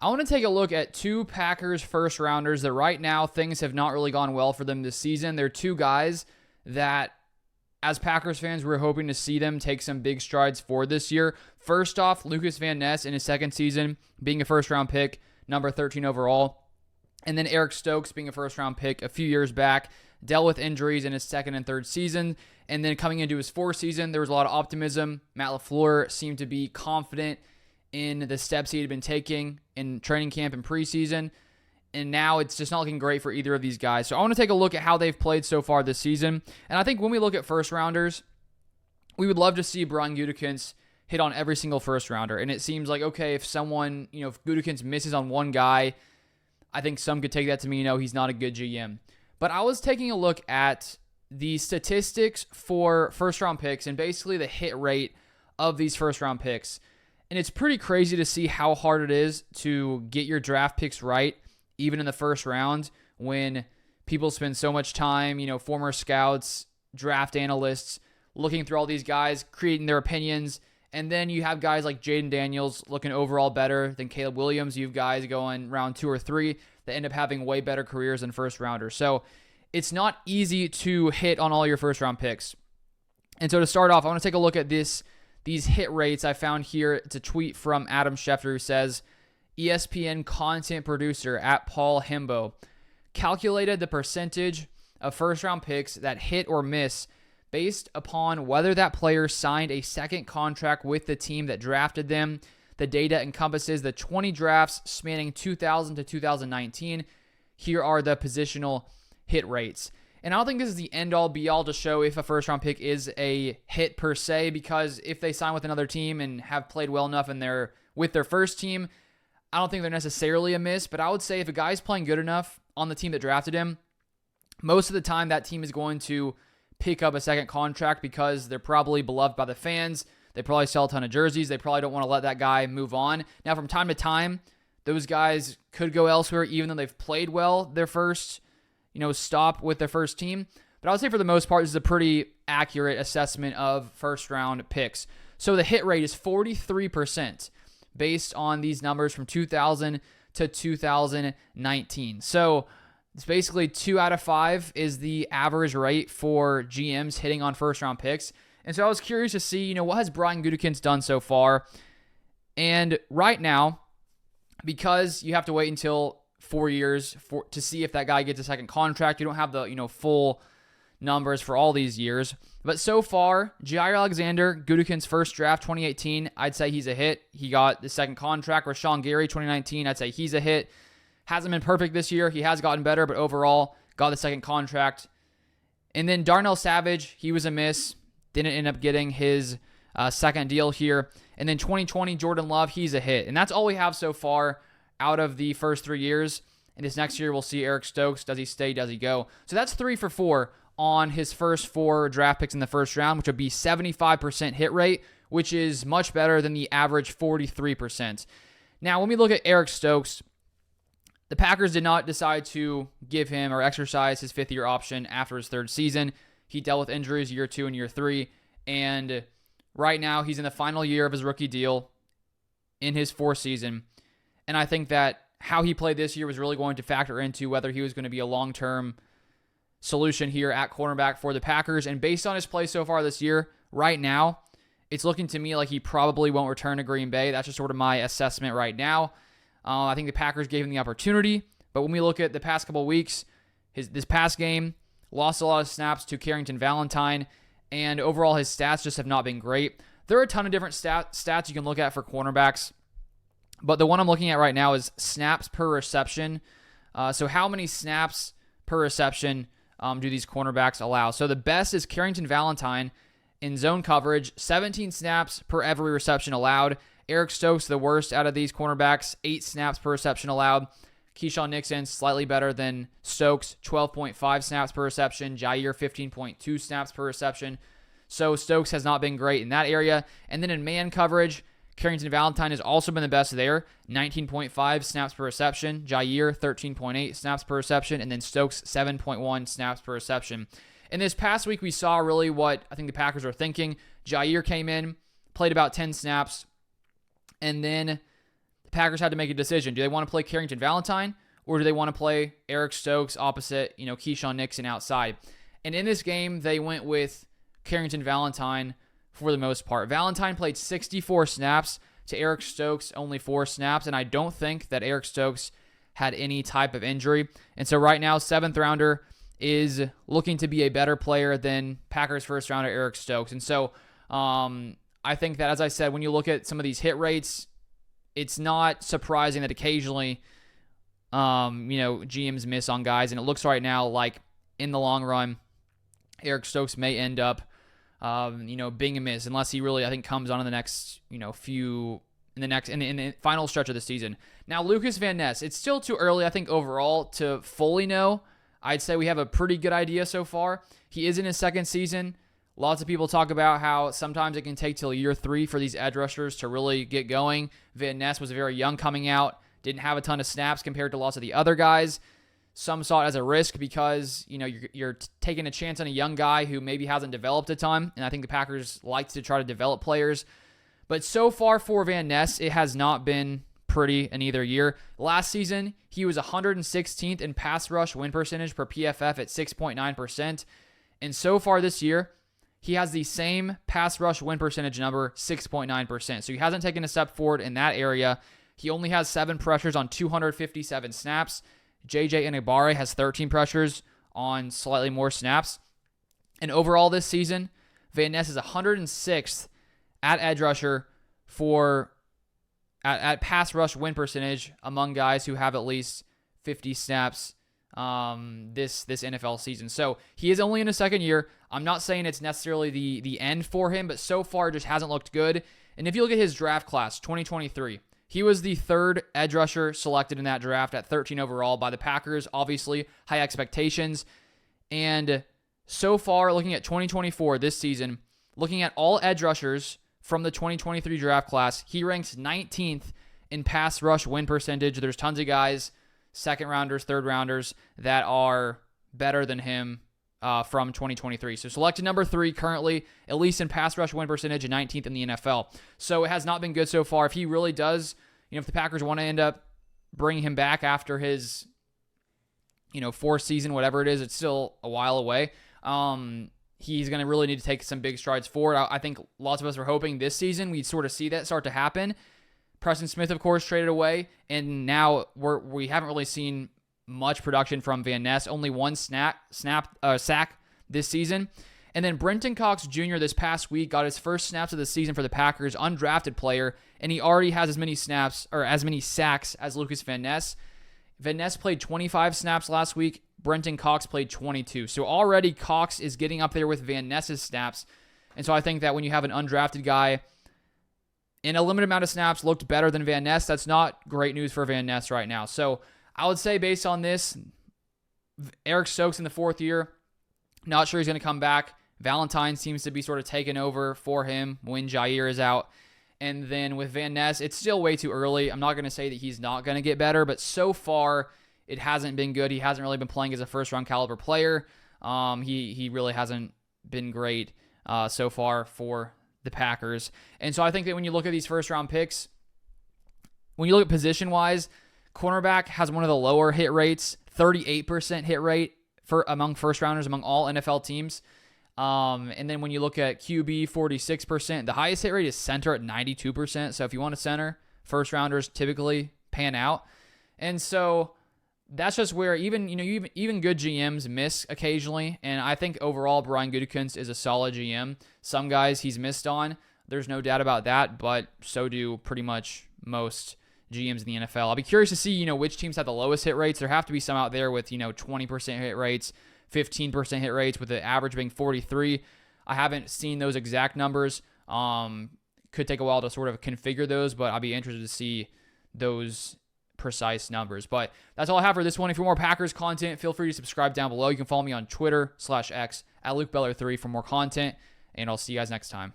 I want to take a look at two Packers first rounders that right now things have not really gone well for them this season. They're two guys that, as Packers fans, we're hoping to see them take some big strides for this year. First off, Lucas Van Ness in his second season being a first-round pick, number 13 overall. And then Eric Stokes being a first-round pick a few years back, dealt with injuries in his second and third season. And then coming into his fourth season, there was a lot of optimism. Matt LaFleur seemed to be confident in the steps he had been taking in training camp and preseason. And now it's just not looking great for either of these guys. So I want to take a look at how they've played so far this season. And I think when we look at first rounders, we would love to see Brian Gutekunst hit on every single first rounder. And it seems like, okay, if someone, if Gutekunst misses on one guy, I think some could take that to mean, he's not a good GM. But I was taking a look at the statistics for first round picks and basically the hit rate of these first round picks. And it's pretty crazy to see how hard it is to get your draft picks right, even in the first round, when people spend so much time, former scouts, draft analysts, looking through all these guys, creating their opinions. And then you have guys like Jaden Daniels looking overall better than Caleb Williams. You have guys going round 2 or 3 that end up having way better careers than first rounders. So it's not easy to hit on all your first round picks. And so to start off, I want to take a look at these hit rates I found here. It's a tweet from Adam Schefter who says, ESPN content producer at Paul Hembo calculated the percentage of first-round picks that hit or miss based upon whether that player signed a second contract with the team that drafted them. The data encompasses the 20 drafts spanning 2000 to 2019. Here are the positional hit rates. And I don't think this is the end-all, be-all to show if a first-round pick is a hit per se, because if they sign with another team and have played well enough and they're with their first team, I don't think they're necessarily a miss. But I would say if a guy's playing good enough on the team that drafted him, most of the time that team is going to pick up a second contract because they're probably beloved by the fans. They probably sell a ton of jerseys. They probably don't want to let that guy move on. Now, from time to time, those guys could go elsewhere even though they've played well their first stop with their first team. But I would say for the most part, this is a pretty accurate assessment of first-round picks. So the hit rate is 43% based on these numbers from 2000 to 2019. So it's basically 2 out of 5 is the average rate for GMs hitting on first-round picks. And so I was curious to see, what has Brian Gutekunst done so far? And right now, because you have to wait until 4 years to see if that guy gets a second contract. You don't have the full numbers for all these years. But so far, Jair Alexander, Gutekunst's first draft, 2018, I'd say he's a hit. He got the second contract. Rashawn Gary, 2019, I'd say he's a hit. Hasn't been perfect this year. He has gotten better, but overall, got the second contract. And then Darnell Savage, he was a miss. Didn't end up getting his second deal here. And then 2020, Jordan Love, he's a hit. And that's all we have so far out of the first 3 years. And this next year, we'll see Eric Stokes. Does he stay? Does he go? So that's 3 for 4 on his first 4 draft picks in the first round, which would be 75% hit rate, which is much better than the average 43%. Now, when we look at Eric Stokes, the Packers did not decide to give him or exercise his 5th-year option after his 3rd season. He dealt with injuries year 2 and year 3, and right now he's in the final year of his rookie deal in his 4th season. And I think that how he played this year was really going to factor into whether he was going to be a long-term solution here at cornerback for the Packers. And based on his play so far this year, right now, it's looking to me like he probably won't return to Green Bay. That's just sort of my assessment right now. I think the Packers gave him the opportunity. But when we look at the past couple of weeks, this past game, lost a lot of snaps to Carrington Valentine, and overall his stats just have not been great. There are a ton of different stats you can look at for cornerbacks. But the one I'm looking at right now is snaps per reception. So how many snaps per reception do these cornerbacks allow? So the best is Carrington Valentine in zone coverage, 17 snaps per every reception allowed. Eric Stokes, the worst out of these cornerbacks, 8 snaps per reception allowed. Keyshawn Nixon, slightly better than Stokes, 12.5 snaps per reception. Jair, 15.2 snaps per reception. So Stokes has not been great in that area. And then in man coverage, Carrington Valentine has also been the best there, 19.5 snaps per reception. Jair, 13.8 snaps per reception. And then Stokes, 7.1 snaps per reception. In this past week, we saw really what I think the Packers are thinking. Jair came in, played about 10 snaps, and then the Packers had to make a decision. Do they want to play Carrington Valentine, or do they want to play Eric Stokes opposite, Keyshawn Nixon outside? And in this game, they went with Carrington Valentine for the most part. Valentine played 64 snaps to Eric Stokes, only 4 snaps, and I don't think that Eric Stokes had any type of injury. And so right now, 7th rounder is looking to be a better player than Packers first rounder Eric Stokes. And so I think that, as I said, when you look at some of these hit rates, it's not surprising that occasionally, GMs miss on guys. And it looks right now like in the long run, Eric Stokes may end up, being a miss unless he really, I think, comes on in the next, in the final stretch of the season. Now, Lucas Van Ness, it's still too early, I think, overall to fully know. I'd say we have a pretty good idea so far. He is in his second season. Lots of people talk about how sometimes it can take till year 3 for these edge rushers to really get going. Van Ness was very young coming out, didn't have a ton of snaps compared to lots of the other guys. Some saw it as a risk because, you're taking a chance on a young guy who maybe hasn't developed a ton, and I think the Packers like to try to develop players. But so far for Van Ness, it has not been pretty in either year. Last season, he was 116th in pass rush win percentage per PFF at 6.9%. And so far this year, he has the same pass rush win percentage number, 6.9%. So he hasn't taken a step forward in that area. He only has 7 pressures on 257 snaps. JJ Inabare has 13 pressures on slightly more snaps. And overall this season, Van Ness is 106th at edge rusher at pass rush win percentage among guys who have at least 50 snaps this NFL season. So he is only in his second year. I'm not saying it's necessarily the end for him, but so far it just hasn't looked good. And if you look at his draft class, 2023, he was the 3rd edge rusher selected in that draft at 13 overall by the Packers. Obviously, high expectations. And so far, looking at 2024 this season, looking at all edge rushers from the 2023 draft class, he ranks 19th in pass rush win percentage. There's tons of guys, 2nd rounders, 3rd rounders, that are better than him from 2023. So selected number 3 currently, at least in pass rush win percentage, and 19th in the NFL. So it has not been good so far. If he really does, if the Packers want to end up bringing him back after his, 4th season, whatever it is, it's still a while away. He's going to really need to take some big strides forward. I think lots of us were hoping this season we'd sort of see that start to happen. Preston Smith, of course, traded away, and now we haven't really seen much production from Van Ness. Only 1 sack this season. And then Brenton Cox Jr. this past week got his first snaps of the season for the Packers, undrafted player, and he already has as many sacks as Lucas Van Ness. Van Ness played 25 snaps last week. Brenton Cox played 22. So already Cox is getting up there with Van Ness's snaps. And so I think that when you have an undrafted guy in a limited amount of snaps looked better than Van Ness, that's not great news for Van Ness right now. So I would say based on this, Eric Stokes in the 4th year, not sure he's going to come back. Valentine seems to be sort of taken over for him when Jair is out. And then with Van Ness, it's still way too early. I'm not going to say that he's not going to get better, but so far it hasn't been good. He hasn't really been playing as a first-round caliber player. He really hasn't been great so far for the Packers. And so I think that when you look at these first-round picks, when you look at position-wise, cornerback has one of the lower hit rates, 38% hit rate among first-rounders among all NFL teams. And then when you look at QB, 46%. The highest hit rate is center at 92%. So if you want a center, first-rounders typically pan out. And so that's just where even good GMs miss occasionally. And I think overall Brian Gutekunst is a solid GM. Some guys he's missed on. There's no doubt about that, but so do pretty much most GMs in the NFL. I'll be curious to see, which teams have the lowest hit rates. There have to be some out there with, 20% hit rates, 15% hit rates, with the average being 43. I haven't seen those exact numbers. Could take a while to sort of configure those, but I'll be interested to see those precise numbers. But that's all I have for this one. If you want more Packers content, feel free to subscribe down below. You can follow me on Twitter /X @LukeBeller3 for more content, and I'll see you guys next time.